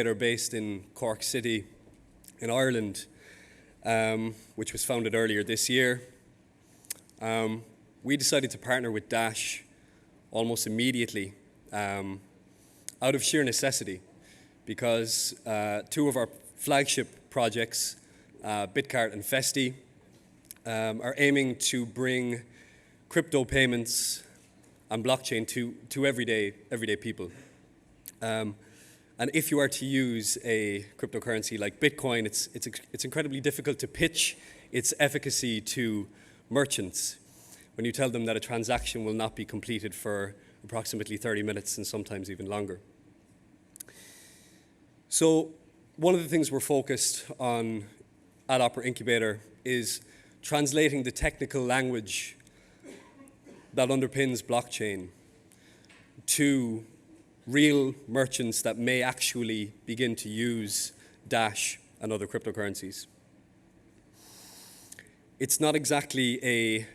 Based in Cork City in Ireland, which was founded earlier this year. We decided to partner with Dash almost immediately out of sheer necessity, because two of our flagship projects, Bitcart and Festy, are aiming to bring crypto payments and blockchain to everyday people. And if you are to use a cryptocurrency like Bitcoin, it's incredibly difficult to pitch its efficacy to merchants when you tell them that a transaction will not be completed for approximately 30 minutes and sometimes even longer. So one of the things we're focused on at Opera Incubator is translating the technical language that underpins blockchain to real merchants that may actually begin to use Dash and other cryptocurrencies. It's not exactly a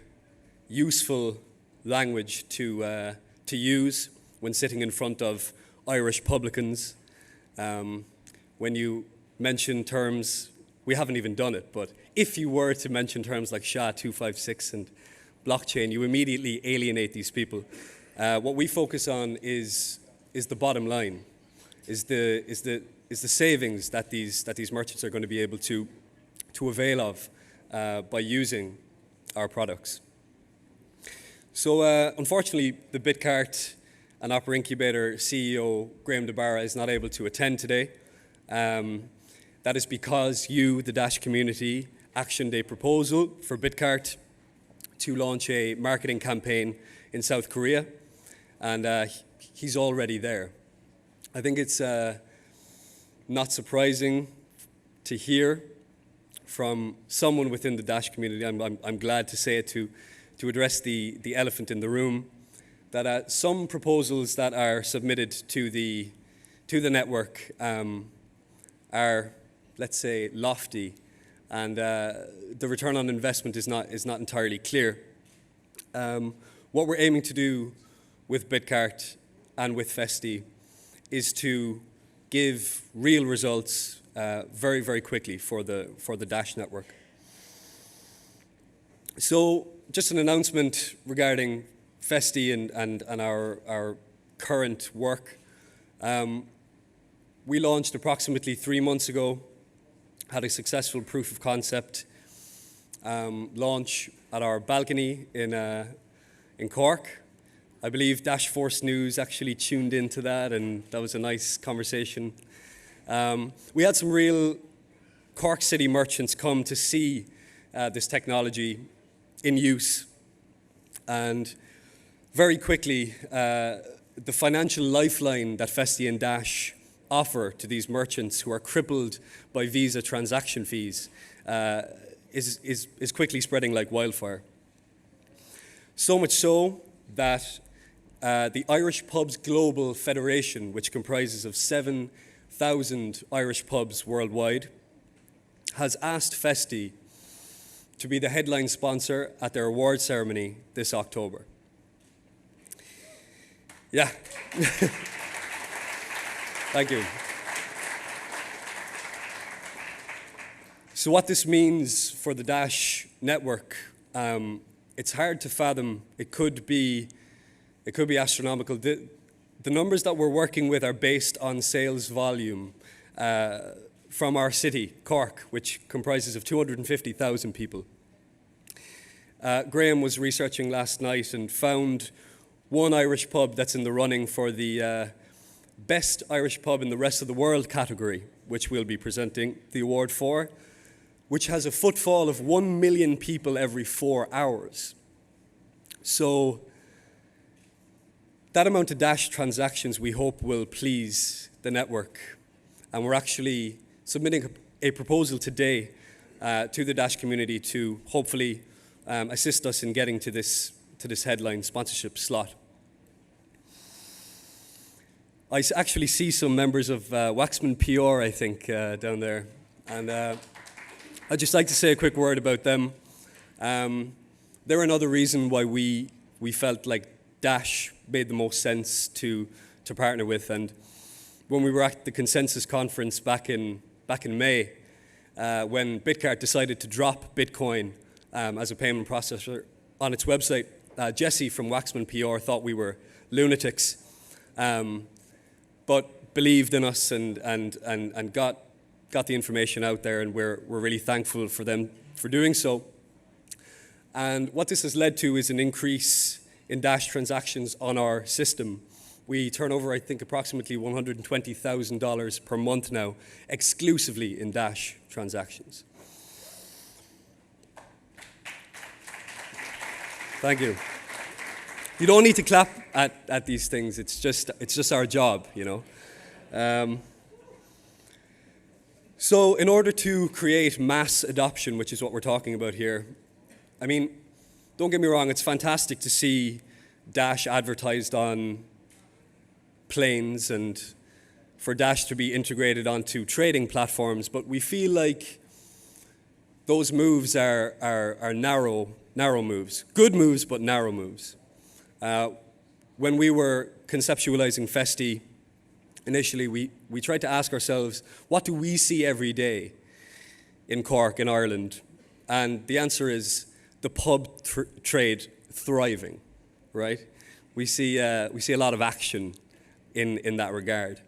useful language to use when sitting in front of Irish publicans. When you mention terms, we haven't even done it, but if you were to mention terms like SHA-256 and blockchain, you immediately alienate these people. What we focus on is the bottom line, is the savings that these merchants are going to be able to avail of by using our products. So unfortunately, the Bitcart and Opera Incubator CEO Graham DeBarra is not able to attend today. That is because you, the Dash community, actioned a proposal for Bitcart to launch a marketing campaign in South Korea, and he's already there. I think it's not surprising to hear from someone within the Dash community, I'm glad to say it to address the elephant in the room, that some proposals that are submitted to the network are, let's say, lofty, and the return on investment is not entirely clear. What we're aiming to do with Bitcart and with Festy is to give real results very, very quickly for the Dash network. So just an announcement regarding Festy and our current work. We launched approximately 3 months ago, had a successful proof of concept launch at our balcony in Cork. I believe Dash Force News actually tuned into that, and that was a nice conversation. We had some real Cork City merchants come to see this technology in use, and very quickly, the financial lifeline that Festy and Dash offer to these merchants who are crippled by Visa transaction fees is quickly spreading like wildfire. So much so that the Irish Pubs Global Federation, which comprises of 7,000 Irish pubs worldwide, has asked Festy to be the headline sponsor at their award ceremony this October. Yeah. Thank you. So what this means for the Dash network, it's hard to fathom. It could be astronomical. The numbers that we're working with are based on sales volume from our city, Cork, which comprises of 250,000 people. Graham was researching last night and found one Irish pub that's in the running for the Best Irish Pub in the Rest of the World category, which we'll be presenting the award for, which has a footfall of 1 million people every 4 hours. So that amount of Dash transactions we hope will please the network. And we're actually submitting a proposal today to the Dash community to hopefully assist us in getting to this headline sponsorship slot. I actually see some members of Waxman PR, I think, down there. And I'd just like to say a quick word about them. They're another reason why we felt like Dash made the most sense to partner with. And when we were at the Consensus Conference back in May, when Bitcart decided to drop Bitcoin as a payment processor on its website. Jesse from Waxman PR thought we were lunatics, but believed in us and got the information out there, and we're really thankful for them for doing so. And what this has led to is an increase in Dash transactions on our system. We turn over, I think, approximately $120,000 per month now, exclusively in Dash transactions. Thank you. You don't need to clap at these things. It's just our job, you know. So in order to create mass adoption, which is what we're talking about here, I mean, don't get me wrong, it's fantastic to see Dash advertised on planes and for Dash to be integrated onto trading platforms, but we feel like those moves are narrow moves. Good moves, but narrow moves. When we were conceptualizing Festy, initially we tried to ask ourselves, what do we see every day in Cork, in Ireland? And the answer is the pub trade thriving, right? We see a lot of action in that regard.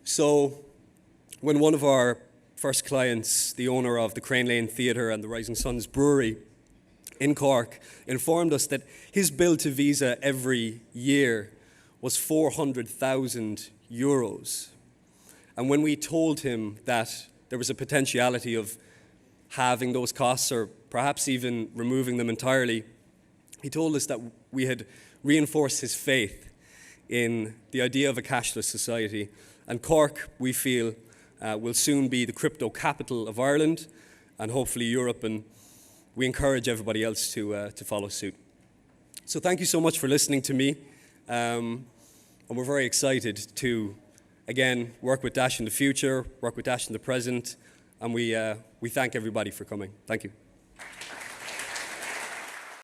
So when one of our first clients, the owner of the Crane Lane Theatre and the Rising Suns Brewery in Cork, informed us that his bill to Visa every year was €400,000. And when we told him that there was a potentiality of halving those costs or perhaps even removing them entirely, he told us that we had reinforced his faith in the idea of a cashless society. And Cork, we feel, will soon be the crypto capital of Ireland and hopefully Europe, and we encourage everybody else to follow suit. So thank you so much for listening to me. And we're very excited to, again, work with Dash in the future, work with Dash in the present, and we thank everybody for coming. Thank you.